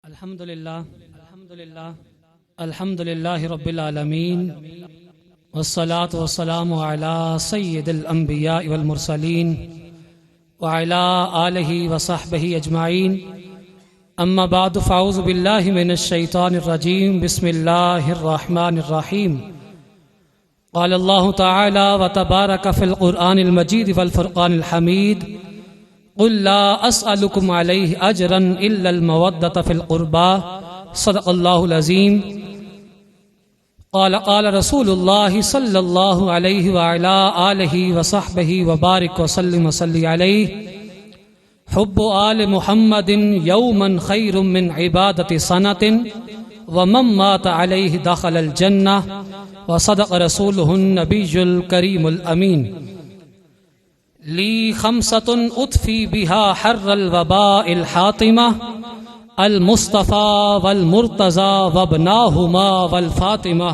الحمد للہ رب العالمین والصلاة والسلام على سید الانبیاء والمرسلین وعلى آلہ وصحبہ اجمعین اما بعد فاعوذ باللہ من الشیطان الرجیم بسم اللہ الرحمن الرحیم قال اللہ تعالی وتبارک فی القرآن المجید والفرقان الحمید قل لا أسألكم عليه أجرا إلا المودة في القربى صدق الله العظيم قال رسول الله صلى الله عليه وعلى آله وصحبه وبارك وسلم وصلي عليه حب آل محمد يوما خير من عبادة سنة ومن مات عليه دخل الجنة وصدق رسوله النبي الكريم الأمين لی خمسۃ اطفی بها حر الوباء الحاطمہ المصطفى والمرتضى وابناهما والفاطمہ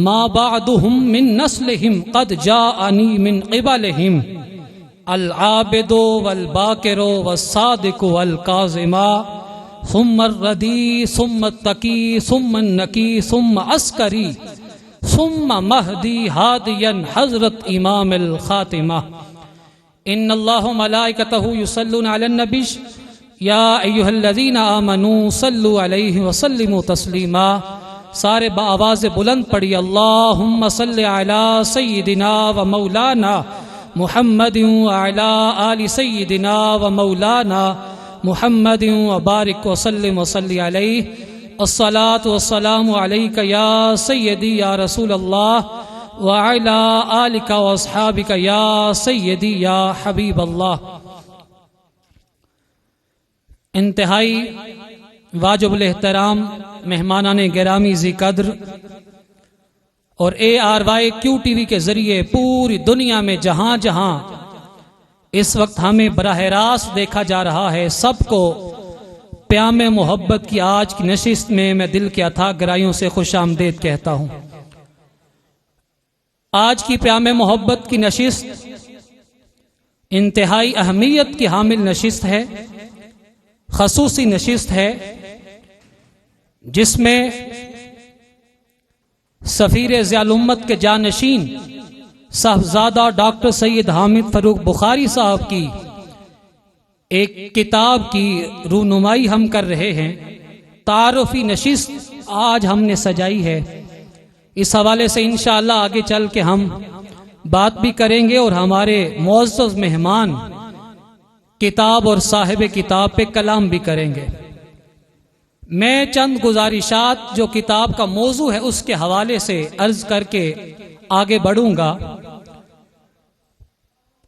ما بعدهم من نسلهم قد جاءنی من قبلهم العابد والباکر والصادق والکاظم ثم الردی ثم التقی ثم النقی ثم عسکری ثم مہدی ہادیا حضرت امام الخاتمہ ان اللہ ملائکتہ یصلون علی النبی یا ایہا الذین آمنوا صلوا علیہ وسلموا تسلیما سارے بآواز بلند پڑھی اللہم صلی علی سیدنا و مولانا محمد وعلی آل سیدنا و مولانا محمد وبارک وسلم وصلی علیہ الصلاة والسلام علیک یا سیدی یا رسول اللہ وعلى آلك واصحابك یا سیدی یا حبیب اللہ انتہائی واجب الاحترام مہمانان گرامی ذی قدر اور ARY-Q TV کے ذریعے پوری دنیا میں جہاں جہاں اس وقت ہمیں براہ راست دیکھا جا رہا ہے، سب کو پیام محبت کی آج کی نشست میں میں دل کے اتھاہ گہرائیوں سے خوش آمدید کہتا ہوں۔ آج کی پیام محبت کی نشست انتہائی اہمیت کی حامل نشست ہے، خصوصی نشست ہے، جس میں سفیر ضیاء الامت کے جانشین صاحبزادہ ڈاکٹر سید حامد فروخ بخاری صاحب کی ایک کتاب کی رونمائی ہم کر رہے ہیں۔ تعارفی نشست آج ہم نے سجائی ہے، اس حوالے سے انشاءاللہ آگے چل کے ہم بات بھی کریں گے اور ہمارے معزز مہمان کتاب اور صاحب کتاب پہ کلام بھی کریں گے۔ میں چند گزارشات جو کتاب کا موضوع ہے اس کے حوالے سے عرض کر کے آگے بڑھوں گا۔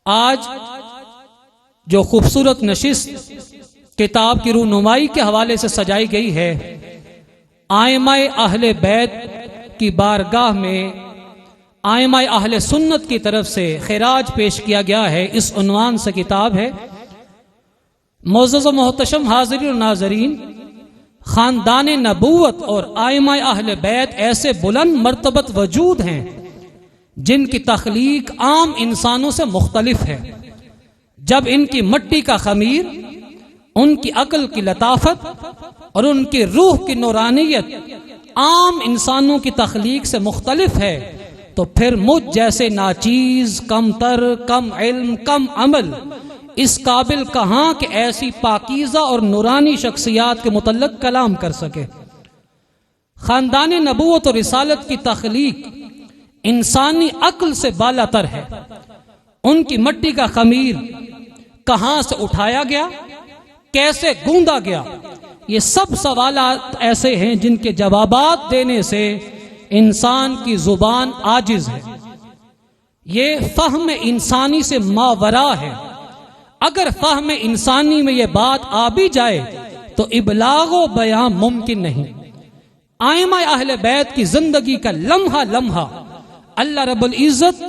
آج جو خوبصورت نشست کتاب کی رونمائی کے حوالے سے سجائی گئی ہے، ائمہ اہل بیت کی بارگاہ میں ائمہ اہل سنت کی طرف سے خراج پیش کیا گیا ہے، اس عنوان سے کتاب ہے۔ معزز و محتشم حاضرین و ناظرین، خاندان نبوت اور ائمہ اہل بیت ایسے بلند مرتبت وجود ہیں جن کی تخلیق عام انسانوں سے مختلف ہے۔ جب ان کی مٹی کا خمیر، ان کی عقل کی لطافت اور ان کی روح کی نورانیت عام انسانوں کی تخلیق سے مختلف ہے، تو پھر مجھ جیسے ناچیز، کم تر، کم علم، کم عمل اس قابل کہاں کہ ایسی پاکیزہ اور نورانی شخصیات کے متعلق کلام کر سکے۔ خاندان نبوت اور رسالت کی تخلیق انسانی عقل سے بالا تر ہے۔ ان کی مٹی کا خمیر کہاں سے اٹھایا گیا، کیسے گوندا گیا، یہ سب سوالات ایسے ہیں جن کے جوابات دینے سے انسان کی زبان عاجز ہے۔ یہ فہم انسانی سے ماورا ہے۔ اگر فہم انسانی میں یہ بات آ بھی جائے تو ابلاغ و بیان ممکن نہیں۔ ائمہ اہل بیت کی زندگی کا لمحہ لمحہ اللہ رب العزت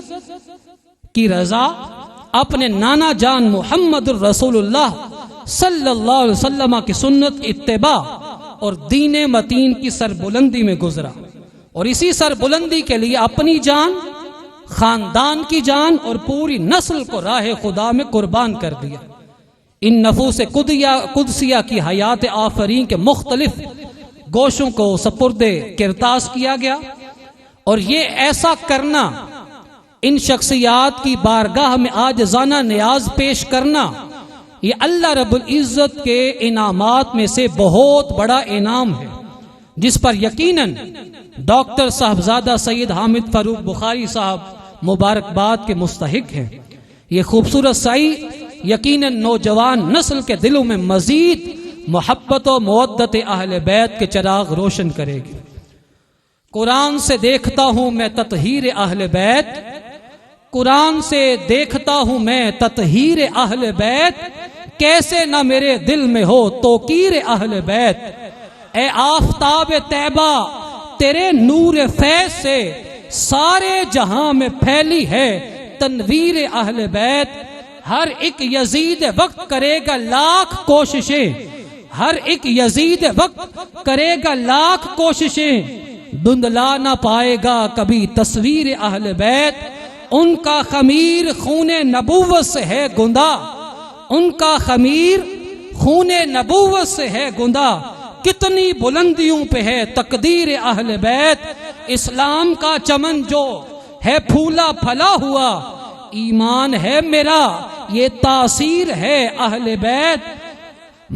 کی رضا، اپنے نانا جان محمد الرسول اللہ صلی اللہ علیہ وسلم کی سنت اتباع اور دین متین کی سربلندی میں گزرا، اور اسی سربلندی کے لیے اپنی جان، خاندان کی جان اور پوری نسل کو راہ خدا میں قربان کر دیا۔ ان نفوس قدسیہ کی حیات آفرین کے مختلف گوشوں کو سپرد کرتاس کیا گیا، اور یہ ایسا کرنا، ان شخصیات کی بارگاہ میں عاجزانہ نیاز پیش کرنا، یہ اللہ رب العزت کے انعامات میں سے بہت بڑا انعام ہے، جس پر یقیناً ڈاکٹر صاحبزادہ سید حامد فاروق بخاری صاحب مبارکباد کے مستحق ہیں۔ یہ خوبصورت سعی یقیناً نوجوان نسل کے دلوں میں مزید محبت و مودت اہل بیت کے چراغ روشن کرے گی۔ قرآن سے دیکھتا ہوں میں تطہیر اہل بیت، قرآن سے دیکھتا ہوں میں تطہیر اہل بیت، کیسے نہ میرے دل میں ہو توقیر اہل بیت۔ اے آفتاب طیبہ تیرے نور فیض سے سارے جہاں میں پھیلی ہے تنویر اہل بیت۔ ہر ایک یزید وقت کرے گا لاکھ کوششیں، ہر ایک یزید وقت کرے گا لاکھ کوششیں، دھندلا نہ پائے گا کبھی تصویر اہل بیت۔ ان کا خمیر خون نبوت سے ہے گندا، ان کا خمیر خون نبوت سے ہے گندا، کتنی بلندیوں پہ ہے تقدیر اہل بیت۔ اسلام کا چمن جو ہے پھولا پھلا ہوا، ایمان ہے میرا یہ تاثیر ہے اہل بیت۔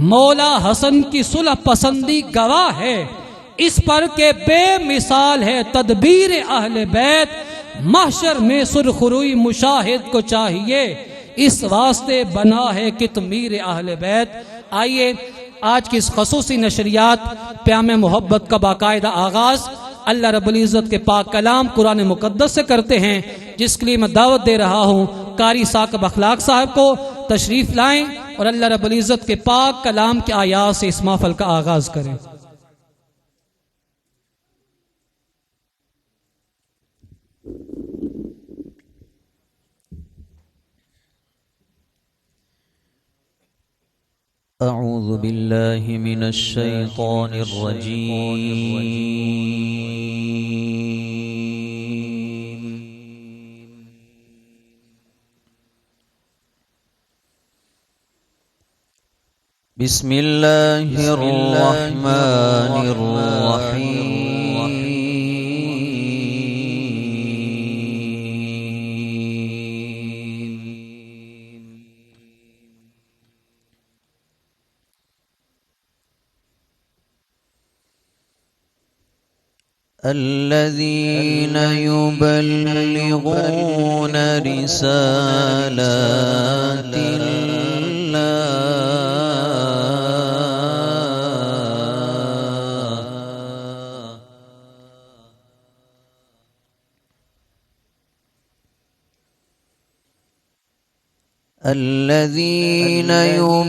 مولا حسن کی صلح پسندی گواہ ہے اس پر کہ بے مثال ہے تدبیر اہل بیت۔ محشر میں سرخروئی مشاہد کو چاہیے، اس واسطے بنا ہے کتمیر اہل بیت۔ آئیے آج کی اس خصوصی نشریات پیام محبت کا باقاعدہ آغاز اللہ رب العزت کے پاک کلام قرآن مقدس سے کرتے ہیں، جس کے لیے میں دعوت دے رہا ہوں قاری ثاقب اخلاق صاحب کو تشریف لائیں اور اللہ رب العزت کے پاک کلام کے آیات سے اس محفل کا آغاز کریں۔ اعوذ باللہ من الشیطان الرجیم، بسم اللہ الرحمن الرحیم۔ الذين يبلغون رسالات الذين يبلغون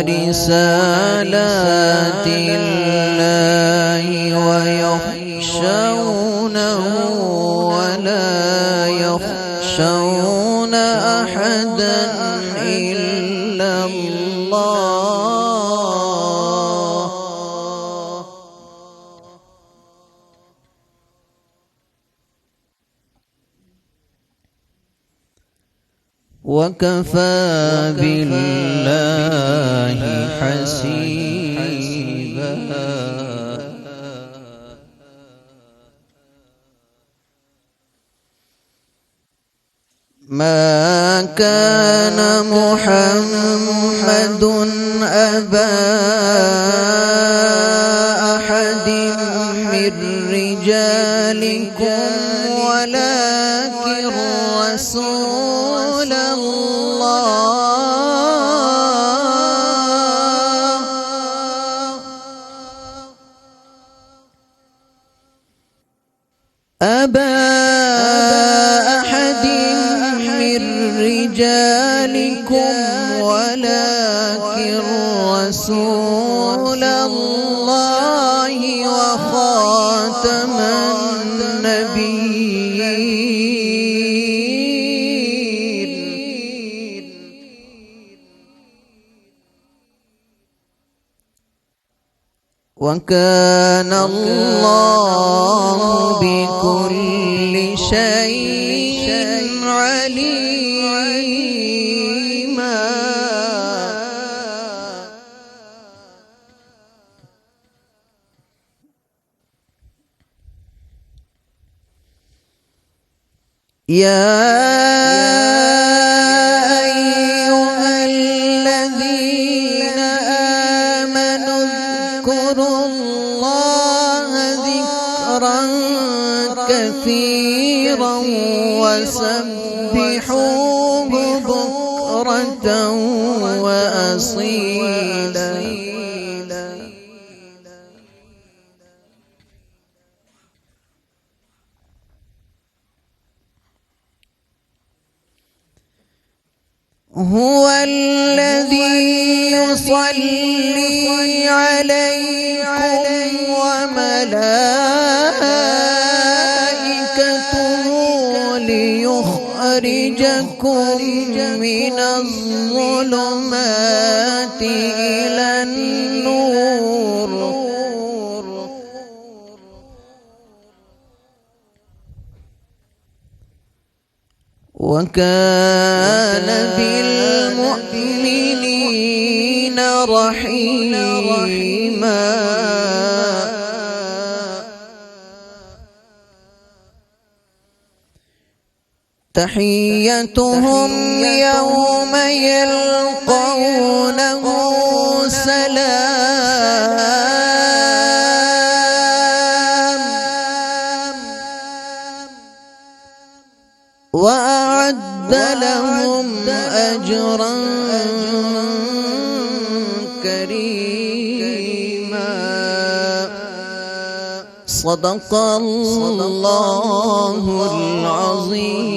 رسالات الله ويخشونه ولا يخشون أحدا إلا الله وكفى بالله حسيبا۔ ما كان محمد أبا أحد من رجالكم ولكن رسول أبا أحد من رجالكم ولكن رسول الله وخاتم النبيين وكان الله بكل شيء عليما۔ يا أيها الذين آمنوا اذكروا الله ذكرا كثيرا وسبحوه بكرة وأصيلا. هو الذي يصلي عليكم وملائكته ليخرجكم من الظلمات إلى النور وكان بالمؤمنين رحيما. تحيتهم يوم يلقونه سلام وأعد لهم أجرا كريما. صدق الله العظيم.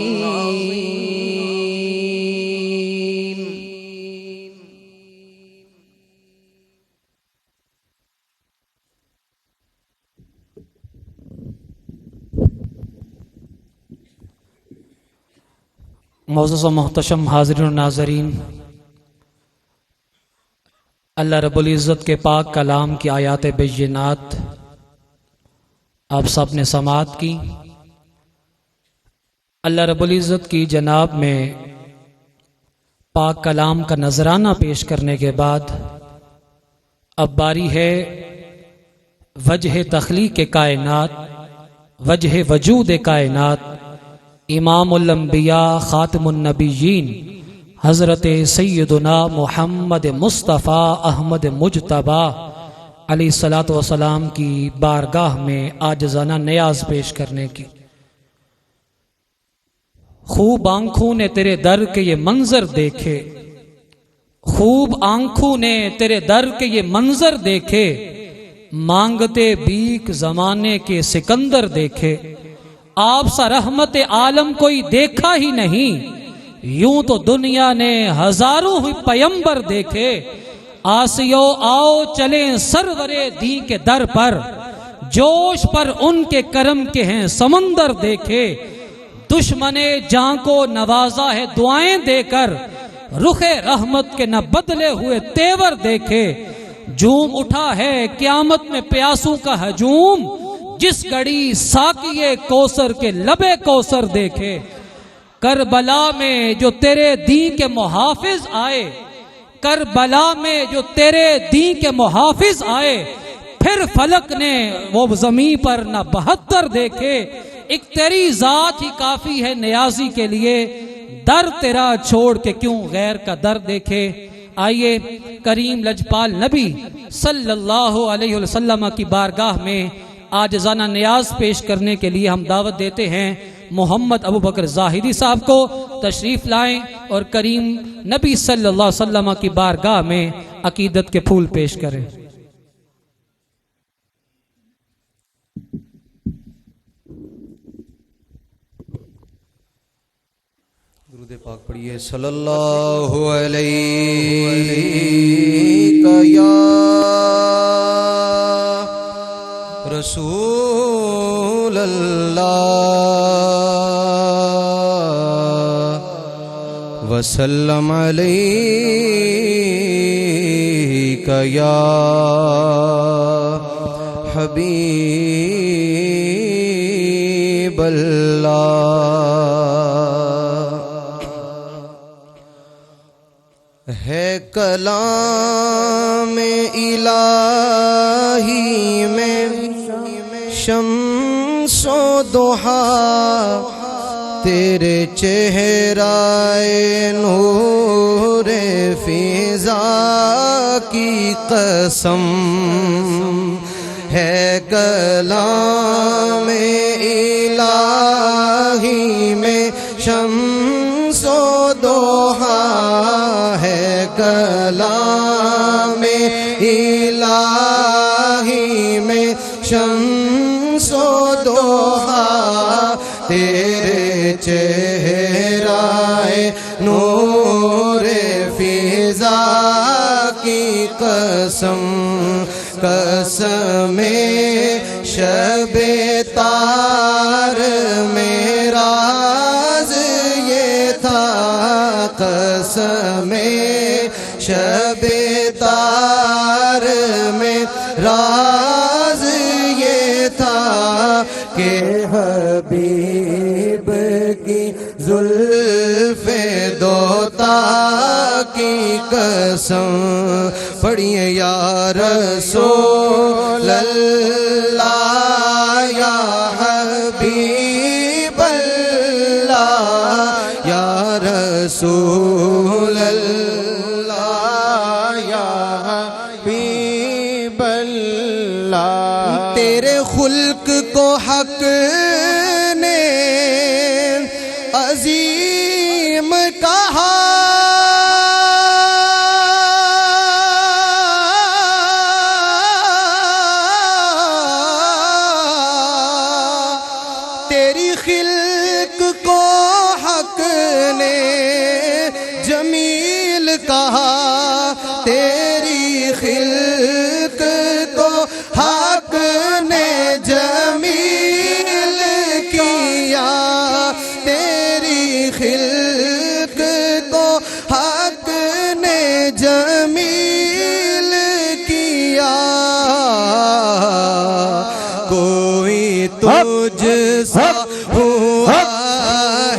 معزز و محتشم حاضرین و ناظرین، اللہ رب العزت کے پاک کلام کی آیات بینات آپ سب نے سماعت کی۔ اللہ رب العزت کی جناب میں پاک کلام کا نذرانہ پیش کرنے کے بعد اب باری ہے وجہ تخلیق کائنات، وجہ وجود کائنات، امام الانبیاء خاتم النبیین حضرت سیدنا محمد مصطفیٰ احمد مجتبی علیہ الصلاۃ والسلام کی بارگاہ میں عاجزانہ نیاز پیش کرنے کی۔ خوب آنکھوں نے تیرے در کے یہ منظر دیکھے، خوب آنکھوں نے تیرے در کے یہ منظر دیکھے، مانگتے بھیک زمانے کے سکندر دیکھے، آپ سا رحمت عالم کوئی دیکھا ہی نہیں، یوں تو دنیا نے ہزاروں ہی پیمبر دیکھے، آسیو آؤ چلیں سرور دین کے در پر، جوش پر ان کے کرم کے ہیں سمندر دیکھے، دشمن جاں کو نوازا ہے دعائیں دے کر، رخ رحمت کے نہ بدلے ہوئے تیور دیکھے، جھوم اٹھا ہے قیامت میں پیاسوں کا ہجوم، جس گھڑی ساقیے کوثر کے لبے کوثر دیکھے، کربلا میں جو تیرے دین کے محافظ آئے، کربلا میں جو تیرے دین کے محافظ آئے، پھر فلک نے وہ زمین پر نہ 72 دیکھے، ایک تیری ذات ہی کافی ہے نیازی کے لیے، در تیرا چھوڑ کے کیوں غیر کا در دیکھے۔ آئیے کریم لجپال نبی صلی اللہ علیہ وسلم کی بارگاہ میں عاجزانہ نیاز پیش کرنے کے لیے ہم دعوت دیتے ہیں محمد ابو بکر زاہدی صاحب کو، تشریف لائیں اور کریم نبی صلی اللہ علیہ وسلم کی بارگاہ میں عقیدت کے پھول پیش کریں۔ درود پاک پڑھیے۔ صلی اللہ علیہ یا رسول اللہ وسلم علیک یا حبیب اللہ۔ ہے کلام الہی میں شمس و ضحیٰ تیرے چہرائے نور فضا کی قسم ہے کلام الہی میں شمس و دوحہ ہے کلام الہی میں شمس و دوحہ تیرے چہرائے نور فضا کی قسم قسم شب تار میں راز یہ تھا قسم شب تار میں راز یہ تھا کہ حبیب کی زلف دوتا کی قسم پڑھیے یا رسول اللہ یا حبیب اللہ یا رسول اللہ یا حبیب اللہ تیرے خلق کو حق نے عظیم کہا تیری خلق کو حق نے جمیل کہا تیری خلق کو حق نے جمیل کیا تیری خلق کو حق نے جمیل کیا کوئی تجھ سا ہوا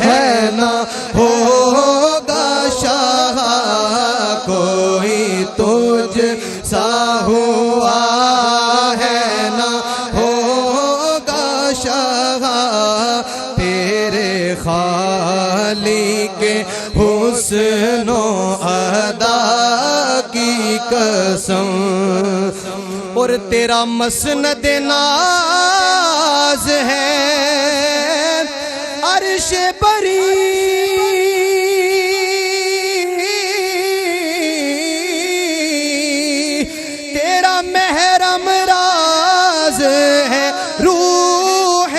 ہے نہ ہوگا شاہ کوئی تجھ سا ہوا ہے نہ ہوگا شاہ تیرے خالق حسن و ادا کی قسم اور تیرا مسند ناز ہے عرش بری تیرا محرم راز ہے روح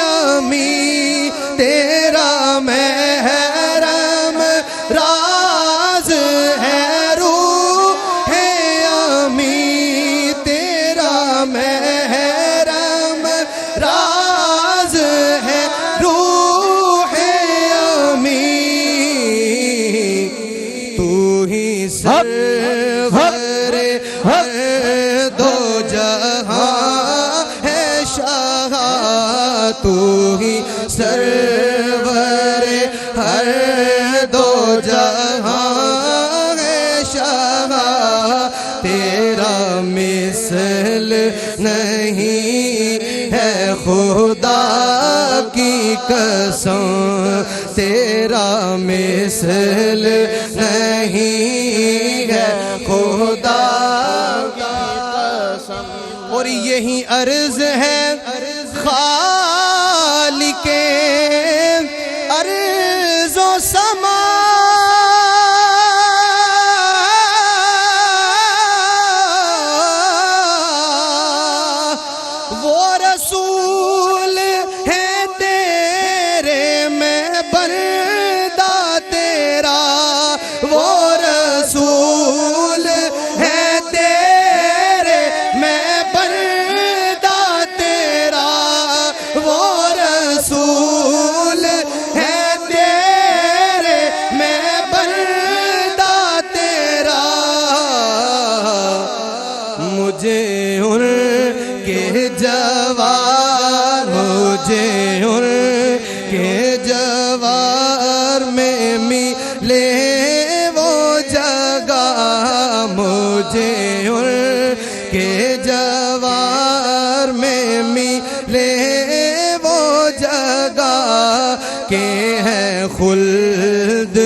امی تیرا محرم راز ہے روح امی تیرا محرم راز ہے روح امی تو ہی سرور ہر دو جہاں ہے شاہ تو ہی سرور ہر دو جہاں ہے شاہ تیرا مثل نہیں ہے خدا کی قسم تیرا مثل نہیں ہے خدا کی قسم اور یہی عرض ہے خالق ارض و سما وہ رسول ہے تیرے میں بندہ تیرا وہ رسول ہے تیرے میں بندہ تیرا وہ رسول ہے تیرے میں بندہ تیرا مجھے ان کے جوار مجھے ان کے جوار میں ملے وہ جگہ مجھے ان کے جوار میں ملے وہ جگہ کہ خلد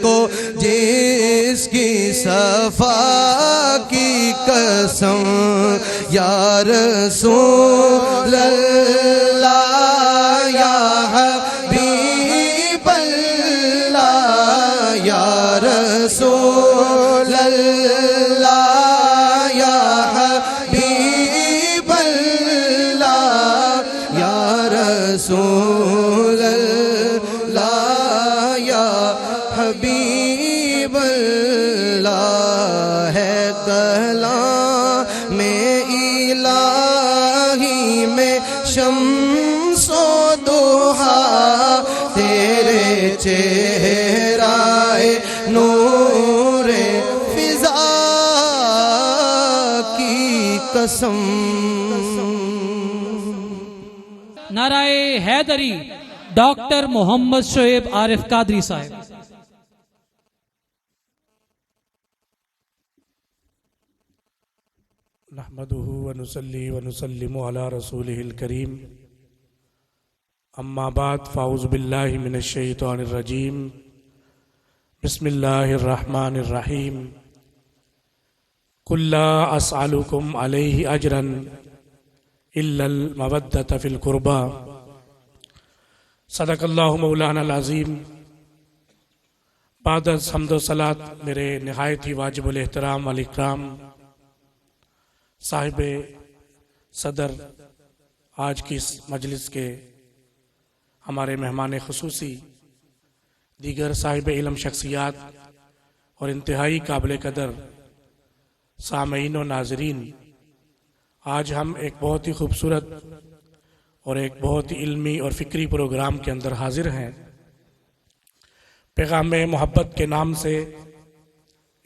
کو جس کی صفا کی قسم یا رسول اللہ یا حبیب اللہ یا رسول اللہ یا حبیب اللہ یا رسول اللہ یا حبیب اللہ ہے کلام الہی میں شمس و ضحا تیرے چہرہ نور فضا کی قسم. نعرہ حیدری ڈاکٹر محمد شعیب عارف قادری صاحب. نحمده ونصلي ونسلم على رسوله الكريم اما بعد فاعوذ بالله من الشیطان الرجیم بسم اللہ الرحمن الرحیم قل لا اسألكم علیہ اجرا الا المودة فی القربى صدق اللہ مولانا العظیم. بعد از حمد و صلاۃ میرے نہایت ہی واجب الاحترام والاکرام صاحب صدر آج کی اس مجلس کے ہمارے مہمان خصوصی دیگر صاحب علم شخصیات اور انتہائی قابل قدر سامعین و ناظرین، آج ہم ایک بہت ہی خوبصورت اور ایک بہت ہی علمی اور فکری پروگرام کے اندر حاضر ہیں. پیغام محبت کے نام سے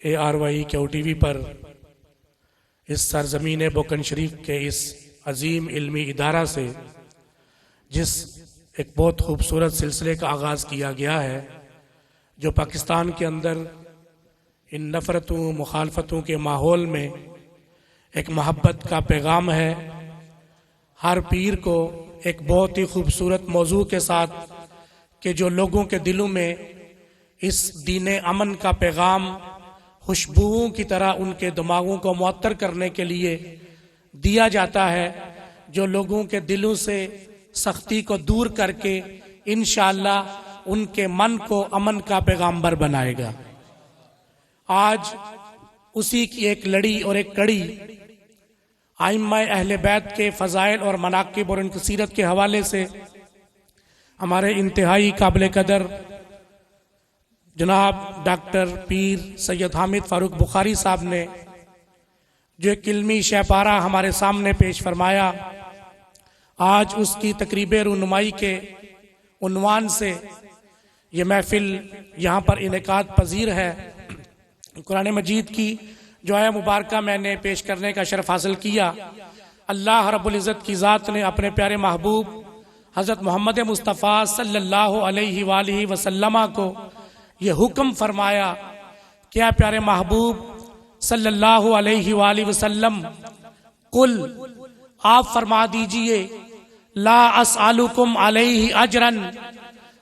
ARY QTV پر اس سرزمین بوکن شریف کے اس عظیم علمی ادارہ سے جس ایک بہت خوبصورت سلسلے کا آغاز کیا گیا ہے، جو پاکستان کے اندر ان نفرتوں مخالفتوں کے ماحول میں ایک محبت کا پیغام ہے. ہر پیر کو ایک بہت ہی خوبصورت موضوع کے ساتھ کہ جو لوگوں کے دلوں میں اس دین امن کا پیغام خوشبوؤں کی طرح ان کے دماغوں کو معطر کرنے کے لیے دیا جاتا ہے، جو لوگوں کے دلوں سے سختی کو دور کر کے انشاءاللہ ان کے من کو امن کا پیغامبر بنائے گا. آج اسی کی ایک لڑی اور ایک کڑی ائمہ اہل بیت کے فضائل اور مناقب اور ان کی سیرت کے حوالے سے ہمارے انتہائی قابل قدر جناب ڈاکٹر پیر سید حامد فاروق بخاری صاحب نے جو ایک علمی شہپارہ ہمارے سامنے پیش فرمایا. آج اس کی تقریب رونمائی کے عنوان سے یہ محفل یہاں پر انعقاد پذیر ہے. قرآن مجید کی جو آیہ مبارکہ میں نے پیش کرنے کا شرف حاصل کیا. اللہ رب العزت کی ذات نے اپنے پیارے محبوب حضرت محمد مصطفیٰ صلی اللہ علیہ وآلہ وسلم کو یہ حکم فرمایا کہ اے پیارے محبوب صلی اللہ علیہ وآلہ وسلم، قل آپ فرما دیجئے، لا اسألکم علیہ اجرا،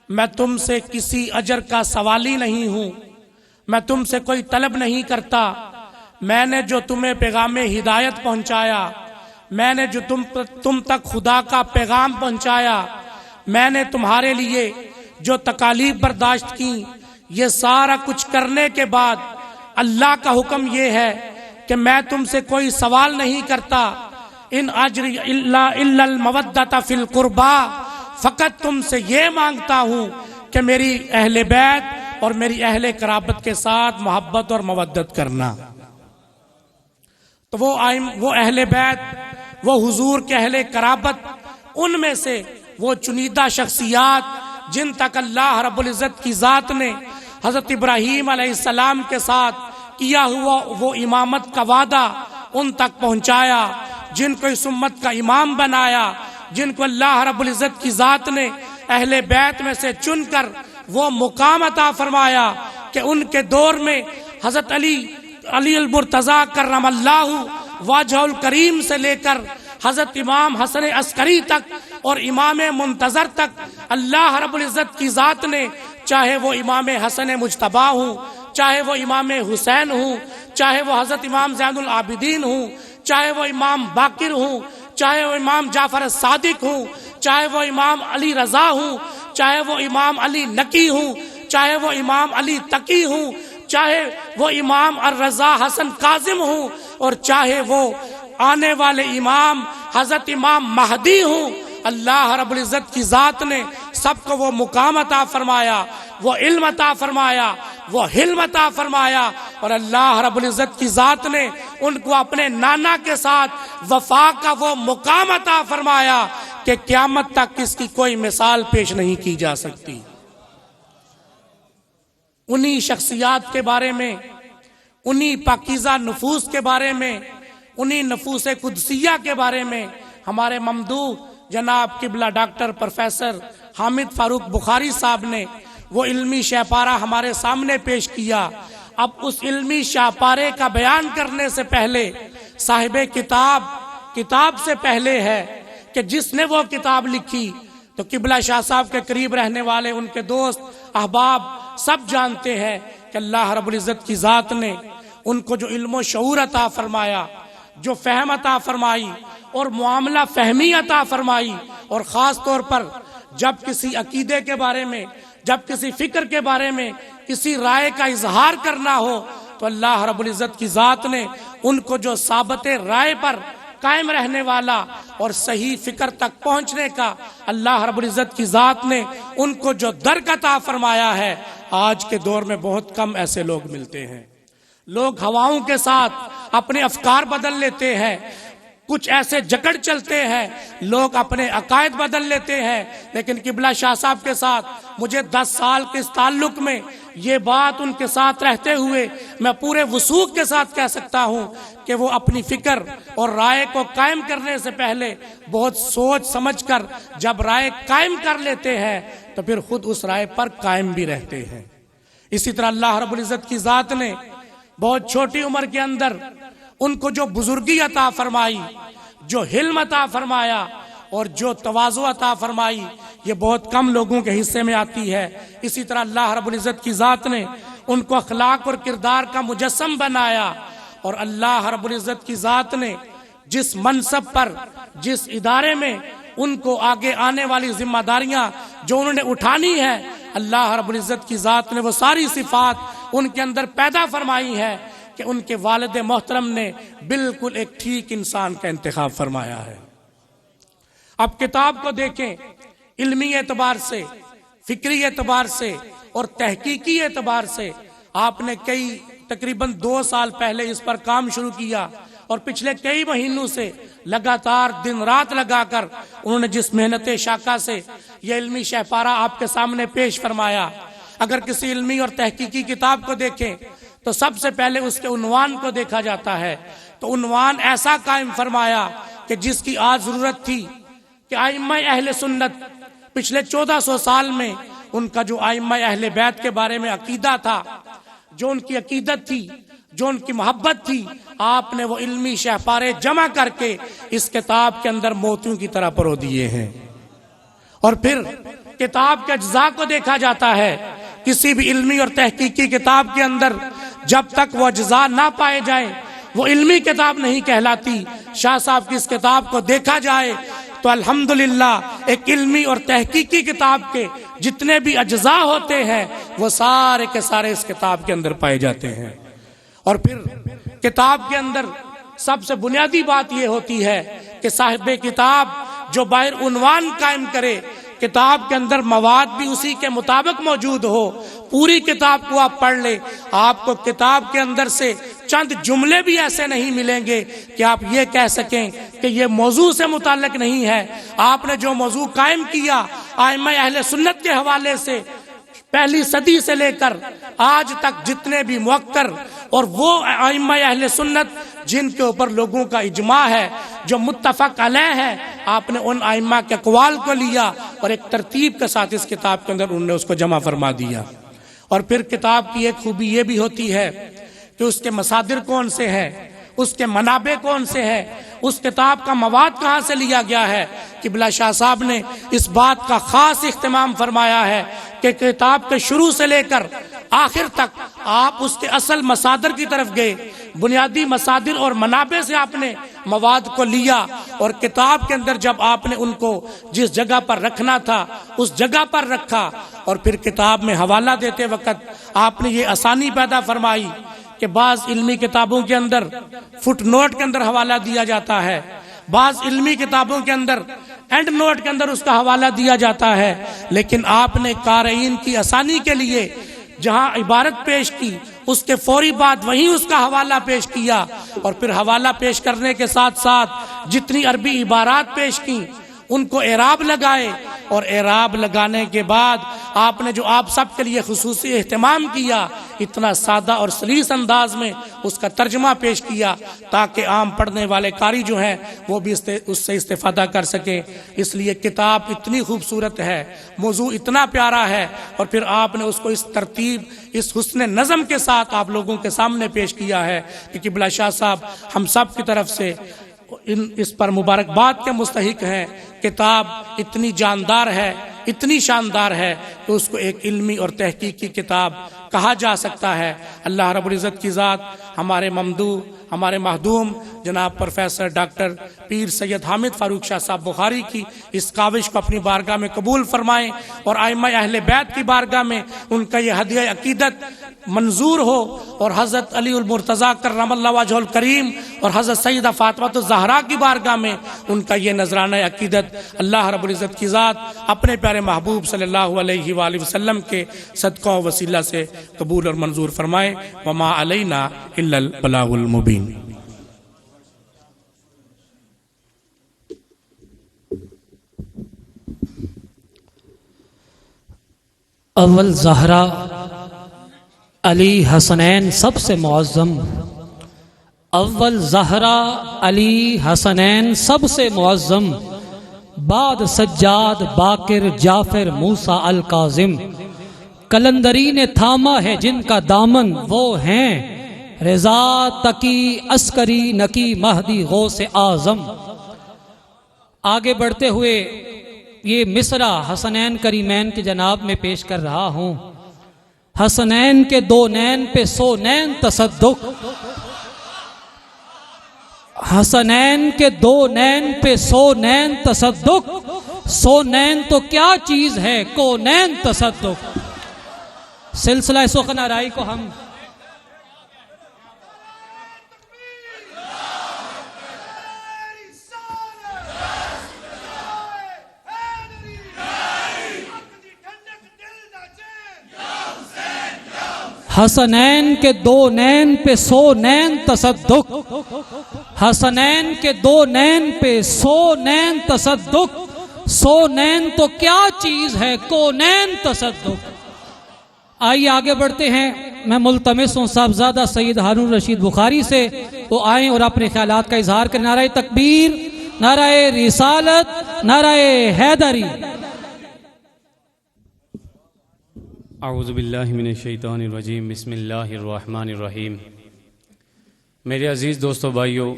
میں تم سے کسی اجر کا سوالی نہیں ہوں، میں تم سے کوئی طلب نہیں کرتا. میں نے جو تمہیں پیغام ہدایت پہنچایا، میں نے جو تم تک خدا کا پیغام پہنچایا، میں نے تمہارے لیے جو تکالیف برداشت کی، یہ سارا کچھ کرنے کے بعد اللہ کا حکم یہ ہے کہ میں تم سے کوئی سوال نہیں کرتا. ان اجر الا المودۃ فی القربى، فقط تم سے یہ مانگتا ہوں کہ میری اہل بیت اور میری اہل قرابت کے ساتھ محبت اور مودت کرنا. تو وہ اہل بیت، وہ حضور کے اہل قرابت، ان میں سے وہ چنیدہ شخصیات جن تک اللہ رب العزت کی ذات نے حضرت ابراہیم علیہ السلام کے ساتھ کیا ہوا وہ امامت کا وعدہ ان تک پہنچایا، جن کو اس امت کا امام بنایا، جن کو اللہ رب العزت کی ذات نے اہل بیت میں سے چن کر وہ مقام عطا فرمایا کہ ان کے دور میں حضرت علی المرتضیٰ کرم اللہ وجہ الکریم سے لے کر حضرت امام حسن عسکری تک اور امام منتظر تک اللہ رب العزت کی ذات نے چاہے وہ امام حسن مجتبیٰ ہوں، چاہے وہ امام حسین ہوں، چاہے وہ حضرت امام زین العابدین ہوں، چاہے وہ امام باقر ہوں، چاہے وہ امام جعفر الصادق ہوں، چاہے وہ امام علی رضا ہوں، چاہے وہ امام علی نقی ہوں، چاہے وہ امام علی تقی ہوں، چاہے وہ امام الرضا حسن کاظم ہوں، اور چاہے وہ آنے والے امام حضرت امام مہدی ہوں، اللہ رب العزت کی ذات نے سب کو وہ مقام عطا فرمایا، وہ علم عطا فرمایا، وہ حلم عطا فرمایا، اور اللہ رب العزت کی ذات نے ان کو اپنے نانا کے ساتھ وفا کا وہ مقام عطا فرمایا کہ قیامت تک اس کی کوئی مثال پیش نہیں کی جا سکتی۔ انہی شخصیات کے بارے میں، انہی پاکیزہ نفوس کے بارے میں، انہی نفوس قدسیہ کے بارے میں ہمارے ممدوح جناب قبلہ ڈاکٹر پروفیسر حامد فاروق بخاری صاحب نے وہ علمی شہپارہ ہمارے سامنے پیش کیا۔ اب اس علمی شہپارے کا بیان کرنے سے پہلے صاحب کتاب سے پہلے ہے کہ جس نے وہ کتاب لکھی تو قبلہ شاہ صاحب کے قریب رہنے والے ان کے دوست احباب سب جانتے ہیں کہ اللہ رب العزت کی ذات نے ان کو جو علم و شعور عطا فرمایا، جو فہم عطا فرمائی اور معاملہ فہمی عطا فرمائی، اور خاص طور پر جب کسی عقیدے کے بارے میں، جب کسی فکر کے بارے میں کسی رائے کا اظہار کرنا ہو تو اللہ رب العزت کی ذات نے ان کو جو ثابت رائے پر قائم رہنے والا اور صحیح فکر تک پہنچنے کا اللہ رب العزت کی ذات نے ان کو جو درک عطا فرمایا ہے، آج کے دور میں بہت کم ایسے لوگ ملتے ہیں۔ لوگ ہواؤں کے ساتھ اپنے افکار بدل لیتے ہیں، کچھ ایسے جکڑ چلتے ہیں، لوگ اپنے عقائد بدل لیتے ہیں، لیکن قبلہ شاہ صاحب کے ساتھ مجھے 10 سال کے اس تعلق میں یہ بات ان کے ساتھ رہتے ہوئے میں پورے وثوق کے ساتھ کہہ سکتا ہوں کہ وہ اپنی فکر اور رائے کو قائم کرنے سے پہلے بہت سوچ سمجھ کر جب رائے قائم کر لیتے ہیں تو پھر خود اس رائے پر قائم بھی رہتے ہیں۔ اسی طرح اللہ رب العزت کی ذات نے بہت چھوٹی عمر کے اندر ان کو جو بزرگی عطا فرمائی، جو حلم عطا فرمایا اور جو تواضع عطا فرمائی، یہ بہت کم لوگوں کے حصے میں آتی ہے۔ اسی طرح اللہ رب العزت کی ذات نے ان کو اخلاق اور کردار کا مجسم بنایا، اور اللہ رب العزت کی ذات نے جس منصب پر، جس ادارے میں ان کو آگے آنے والی ذمہ داریاں جو انہوں نے اٹھانی ہے، اللہ رب العزت کی ذات نے وہ ساری صفات ان کے اندر پیدا فرمائی ہے کہ ان کے والد محترم نے بالکل ایک ٹھیک انسان کا انتخاب فرمایا ہے۔ اب کتاب کو دیکھیں، علمی اعتبار سے، فکری اعتبار سے اور تحقیقی اعتبار سے آپ نے تقریباً 2 سال پہلے اس پر کام شروع کیا، اور پچھلے کئی مہینوں سے لگاتار دن رات لگا کر انہوں نے جس محنت شاقہ سے یہ علمی شہپارہ آپ کے سامنے پیش فرمایا۔ اگر کسی علمی اور تحقیقی کتاب کو دیکھیں تو سب سے پہلے اس کے عنوان کو دیکھا جاتا ہے، تو عنوان ایسا قائم فرمایا کہ جس کی آج ضرورت تھی کہ ائمہ اہل سنت پچھلے 1400 سال میں ان کا جو ائمہ اہل بیت کے بارے میں عقیدہ تھا، جو ان کی عقیدت تھی، جو ان کی محبت تھی، آپ نے وہ علمی شہپارے جمع کر کے اس کتاب کے اندر موتیوں کی طرح پرو دیے ہیں۔ اور پھر کتاب کے اجزاء کو دیکھا جاتا ہے، کسی بھی علمی اور تحقیقی کتاب کے اندر جب تک وہ اجزاء نہ پائے جائیں وہ علمی کتاب نہیں کہلاتی۔ شاہ صاحب کی اس کتاب کو دیکھا جائے تو الحمدللہ ایک علمی اور تحقیقی کتاب کے جتنے بھی اجزاء ہوتے ہیں وہ سارے کے سارے اس کتاب کے اندر پائے جاتے ہیں۔ اور پھر کتاب کے اندر سب سے بنیادی بات یہ ہوتی ہے کہ صاحب کتاب جو باہر عنوان قائم کرے، کتاب کے اندر مواد بھی اسی کے مطابق موجود ہو، پوری کتاب کو آپ پڑھ لیں، آپ کو کتاب کے اندر سے چند جملے بھی ایسے نہیں ملیں گے کہ آپ یہ کہہ سکیں کہ یہ موضوع سے متعلق نہیں ہے۔ آپ نے جو موضوع قائم کیا ائمہ اہل سنت کے حوالے سے، پہلی صدی سے لے کر آج تک جتنے بھی موقر اور وہ ائمہ اہل سنت جن کے اوپر لوگوں کا اجماع ہے، جو متفق علیہ ہے، آپ نے ان ائمہ کے اقوال کو لیا اور ایک ترتیب کے ساتھ اس کتاب کے اندر انہوں نے اس کو جمع فرما دیا۔ اور پھر کتاب کی ایک خوبی یہ بھی ہوتی ہے کہ اس کے مصادر کون سے ہیں، اس کے منابع کون سے ہیں، اس کتاب کا مواد کہاں سے لیا گیا ہے۔ قبلہ شاہ صاحب نے اس بات کا خاص اہتمام فرمایا ہے کہ کتاب کے شروع سے لے کر آخر تک آپ اس کے اصل مصادر کی طرف گئے، بنیادی مصادر اور منابع سے آپ نے مواد کو لیا، اور کتاب کے اندر جب آپ نے ان کو جس جگہ پر رکھنا تھا اس جگہ پر رکھا، اور پھر کتاب میں حوالہ دیتے وقت آپ نے یہ آسانی پیدا فرمائی کہ بعض علمی کتابوں کے اندر فٹ نوٹ کے اندر حوالہ دیا جاتا ہے، بعض علمی کتابوں کے اندر اینڈ نوٹ کے اندر اس کا حوالہ دیا جاتا ہے، لیکن آپ نے قارئین کی آسانی کے لیے جہاں عبارت پیش کی اس کے فوری بعد وہیں اس کا حوالہ پیش کیا، اور پھر حوالہ پیش کرنے کے ساتھ ساتھ جتنی عربی عبارات پیش کی ان کو اعراب لگائے، اور اعراب لگانے کے بعد آپ نے جو آپ سب کے لیے خصوصی اہتمام کیا، اتنا سادہ اور سلیس انداز میں اس کا ترجمہ پیش کیا تاکہ عام پڑھنے والے قاری جو ہیں وہ بھی اس سے استفادہ کر سکیں۔ اس لیے کتاب اتنی خوبصورت ہے، موضوع اتنا پیارا ہے، اور پھر آپ نے اس کو اس ترتیب، اس حسن نظم کے ساتھ آپ لوگوں کے سامنے پیش کیا ہے کہ قبلہ شاہ صاحب ہم سب کی طرف سے اس پر مبارکباد کے مستحق ہیں۔ کتاب اتنی جاندار ہے، اتنی شاندار ہے کہ اس کو ایک علمی اور تحقیقی کتاب کہا جا سکتا ہے۔ اللہ رب العزت کی ذات ہمارے ممدوح، ہمارے مخدوم جناب پروفیسر ڈاکٹر پیر سید حامد فاروق شاہ صاحب بخاری کی اس کاوش کو اپنی بارگاہ میں قبول فرمائیں، اور ائمہ اہل بیت کی بارگاہ میں ان کا یہ ہدیہ عقیدت منظور ہو، اور حضرت علی المرتضیٰ کرم اللہ وجہہ الکریم اور حضرت سیدہ فاطمہ الزہرا کی بارگاہ میں ان کا یہ نذرانہ عقیدت اللہ رب العزت کی ذات اپنے پیارے محبوب صلی اللہ علیہ وآلہ وسلم کے صدقہ و وسیلہ سے قبول اور منظور فرمائے۔ وما علینا الا البلاغ المبین۔ اول زہرا علی حسنین سب سے معظم، اول زہرا علی حسنین سب سے معظم، بعد سجاد باقر جعفر موسیٰ الکاظم، کلندری نے تھاما ہے جن کا دامن وہ ہیں رضا تقی عسکری نکی مہدی غوث اعظم۔ آگے بڑھتے ہوئے یہ مصرع حسنین کریمین کے جناب میں پیش کر رہا ہوں۔ حسنین کے دو نین پہ سو نین تصدق، حسنین کے دو نین پہ سو نین تصدق، سو نین تو کیا چیز ہے کو نین تصدق۔ سلسلہ سخن آرائی کو ہم حسنین کے دو نین پہ سو نین تصدق، حسنین کے دو نین پہ سو نین تصدق، سو نین تو کیا چیز ہے کو نین تصدق۔ آئیے آگے بڑھتے ہیں۔ میں ملتمس ہوں صاحبزادہ سید ہارون رشید بخاری سے وہ آئیں اور اپنے خیالات کا اظہار کریں۔ نعرہ تکبیر، نعرہ رسالت، نعرہ حیدری۔ اعوذ باللہ من الشیطان الرجیم، بسم اللہ الرحمن الرحیم۔ میرے عزیز دوستو بھائیو،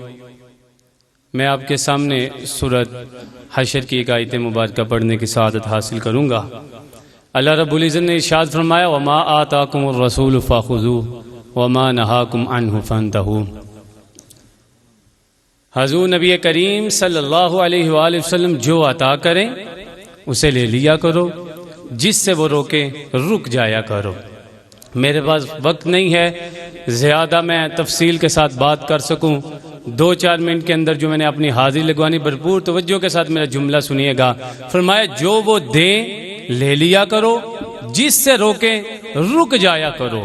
میں آپ کے سامنے سورۃ حشر کی ایک آیت مبارکہ پڑھنے کی سعادت حاصل کروں گا۔ اللہ رب العزت نے ارشاد فرمایا وما آتاکم الرسول فخذوہ وما نہاکم عنہ فانتہوا۔ حضور نبی کریم صلی اللہ علیہ وآلہ وسلم جو عطا کریں اسے لے لیا کرو، جس سے وہ روکیں رک جایا کرو۔ میرے پاس وقت نہیں ہے زیادہ میں تفصیل کے ساتھ بات کر سکوں، 2-4 منٹ کے اندر جو میں نے اپنی حاضری لگوانی، بھرپور توجہ کے ساتھ میرا جملہ سنیے گا۔ فرمایا جو وہ دیں لے لیا کرو، جس سے روکیں رک جایا کرو۔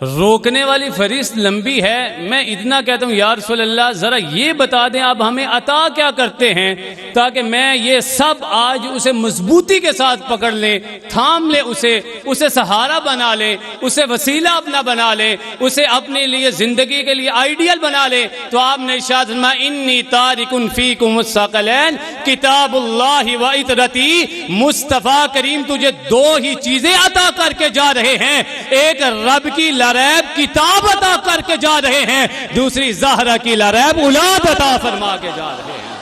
روکنے والی فہرست لمبی ہے، میں اتنا کہتا ہوں یا رسول اللہ ذرا یہ بتا دیں آپ ہمیں عطا کیا کرتے ہیں تاکہ میں یہ سب آج اسے مضبوطی کے ساتھ پکڑ لیں، تھام لیں، اسے سہارا بنا لیں، اسے وسیلہ اپنا بنا لیں، اسے اپنے لیے زندگی کے لیے آئیڈیل بنا لیں۔ تو آپ نے ارشاد فرمایا انی تارک فیکم الثقلین کتاب اللہ و عطرتی، مصطفیٰ کریم تجھے 2 ہی چیزیں عطا کر کے جا رہے ہیں، ایک رب کی لریب کتاب عطا کر کے جا رہے ہیں، دوسری زہرا کی لریب اولاد عطا فرما کے جا رہے ہیں۔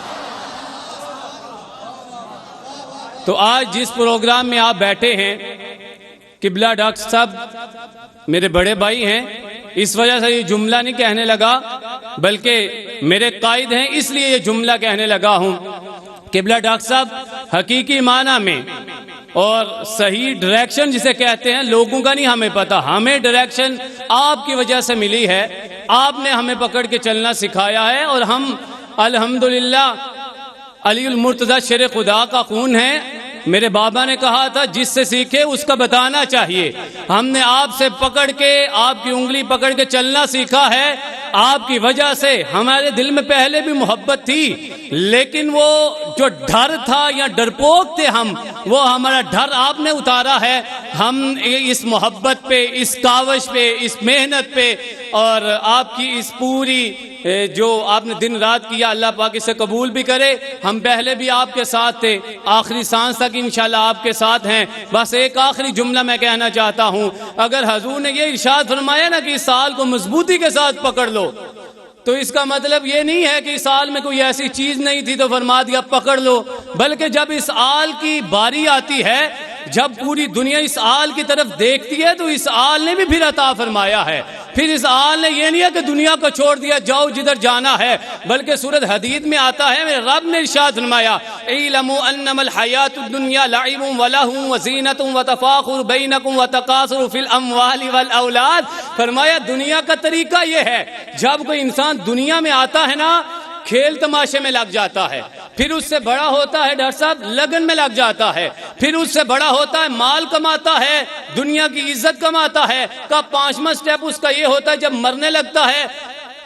تو آج جس پروگرام میں آپ بیٹھے ہیں قبلہ ڈاکٹر صاحب میرے بڑے بھائی ہیں، اس وجہ سے یہ جملہ نہیں کہنے لگا، بلکہ میرے قائد ہیں اس لیے یہ جملہ کہنے لگا ہوں۔ قبلہ ڈاکٹر صاحب حقیقی معنی میں اور صحیح ڈائریکشن جسے کہتے ہیں لوگوں کا نہیں ہمیں پتا، ہمیں ڈائریکشن آپ کی وجہ سے ملی ہے، آپ نے ہمیں پکڑ کے چلنا سکھایا ہے، اور ہم الحمدللہ علی المرتضی شیر خدا کا خون ہے۔ میرے بابا نے کہا تھا جس سے سیکھے اس کا بتانا چاہیے، ہم نے آپ سے پکڑ کے آپ کی انگلی پکڑ کے چلنا سیکھا ہے، آپ کی وجہ سے ہمارے دل میں پہلے بھی محبت تھی، لیکن وہ جو ڈر تھا یا ڈرپوک تھے ہم، وہ ہمارا ڈر آپ نے اتارا ہے۔ ہم اس محبت پہ، اس کاوش پہ، اس محنت پہ، اور آپ کی اس پوری جو آپ نے دن رات کیا، اللہ پاک اسے قبول بھی کرے۔ ہم پہلے بھی آپ کے ساتھ تھے، آخری سانس تک انشاءاللہ آپ کے ساتھ ہیں۔ بس ایک آخری جملہ میں کہنا چاہتا ہوں، اگر حضور نے یہ ارشاد فرمایا نا کہ اس سال کو مضبوطی کے ساتھ پکڑ لو، تو اس کا مطلب یہ نہیں ہے کہ اس آل میں کوئی ایسی چیز نہیں تھی تو فرما دیا پکڑ لو، بلکہ جب اس آل کی باری آتی ہے، جب پوری دنیا اس آل کی طرف دیکھتی ہے، تو اس آل نے بھی پھر عطا فرمایا ہے۔ پھر اس آل نے یہ نہیں ہے کہ دنیا کو چھوڑ دیا جاؤ جدھر جانا ہے، بلکہ سورۃ حدید میں آتا ہے میرے رب نے ارشاد فرمایا اعلموا انما الحیات الدنیا لعب ولہو وزینۃ وتفاخر بینکم وتکاثر فی الاموال والاولاد۔ فرمایا دنیا کا طریقہ یہ ہے، جب کوئی انسان دنیا میں آتا ہے نا، کھیل تماشے میں لگ جاتا ہے، پھر اس سے بڑا ہوتا ہے ڈاکٹر صاحب لگن میں لگ جاتا ہے، پھر اس سے بڑا ہوتا ہے مال کماتا ہے، دنیا کی عزت کماتا ہے، کا پانچواں سٹیپ اس کا یہ ہوتا ہے جب مرنے لگتا ہے،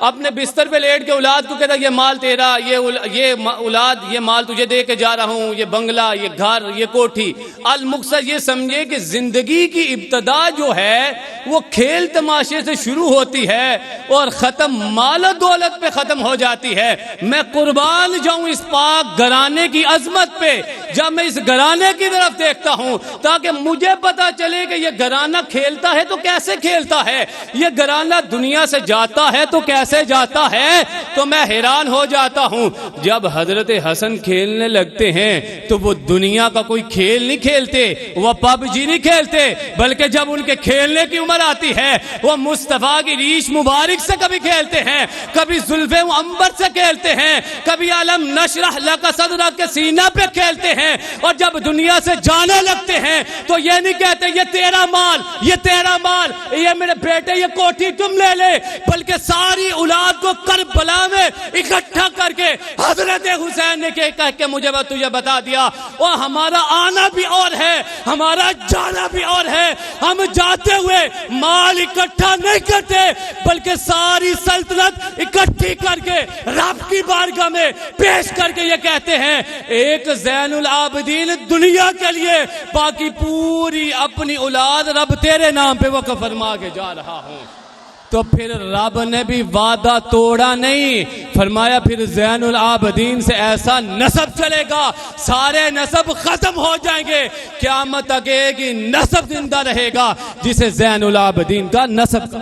اپنے بستر پہ لیٹ کے اولاد کو کہتا ہے یہ مال تیرا، یہ اولاد یہ مال تجھے دے کے جا رہا ہوں، یہ بنگلہ، یہ گھر، یہ کوٹھی۔ المقصد یہ سمجھے کہ زندگی کی ابتدا جو ہے وہ کھیل تماشے سے شروع ہوتی ہے اور ختم مال و دولت پہ ختم ہو جاتی ہے۔ میں قربان جاؤں اس پاک گھرانے کی عظمت پہ، جب میں اس گھرانے کی طرف دیکھتا ہوں تاکہ مجھے پتا چلے کہ یہ گھرانہ کھیلتا ہے تو کیسے کھیلتا ہے، یہ گھرانہ دنیا سے جاتا ہے تو کیسے جاتا ہے، تو میں حیران ہو جاتا ہوں۔ جب حضرت حسن کھیلنے لگتے ہیں تو وہ دنیا کا کوئی کھیل نہیں کھیلتے، وہ پب جی نہیں کھیلتے، بلکہ جب ان کے کھیلنے کی عمر آتی ہے وہ مصطفیٰ کی ریش مبارک سے کبھی کھیلتے ہیں، کبھی زلف عنبر سے کھیلتے ہیں، کبھی علم نشرح لک صدرک کے سینہ پہ کھیلتے ہیں، اور جب دنیا سے جانے لگتے ہیں تو یہ نہیں کہتے یہ تیرا مال، یہ تیرا مال، یہ میرے بیٹے یہ کوٹھی تم لے لے، بلکہ ساری اولاد کو کربلا میں اکٹھا کر کے حضرت حسین نے کہہ کے مجھے تجھے بتا دیا، اور ہمارا آنا بھی اور ہے، ہمارا جانا بھی اور ہے۔ ہم جاتے ہوئے مال اکٹھا نہیں کرتے، بلکہ ساری سلطنت اکٹھی کر کے رب کی بارگاہ میں پیش کر کے یہ کہتے ہیں ایک زین العابدین دنیا کے لیے، باقی پوری اپنی اولاد رب تیرے نام پہ وقف فرما کے جا رہا ہوں۔ تو پھر رب نے بھی وعدہ توڑا نہیں، فرمایا پھر زین العابدین سے ایسا نسب چلے گا، سارے نسب ختم ہو جائیں گے، قیامت تک ایک ہی نسب زندہ رہے گا جسے زین العابدین کا نسب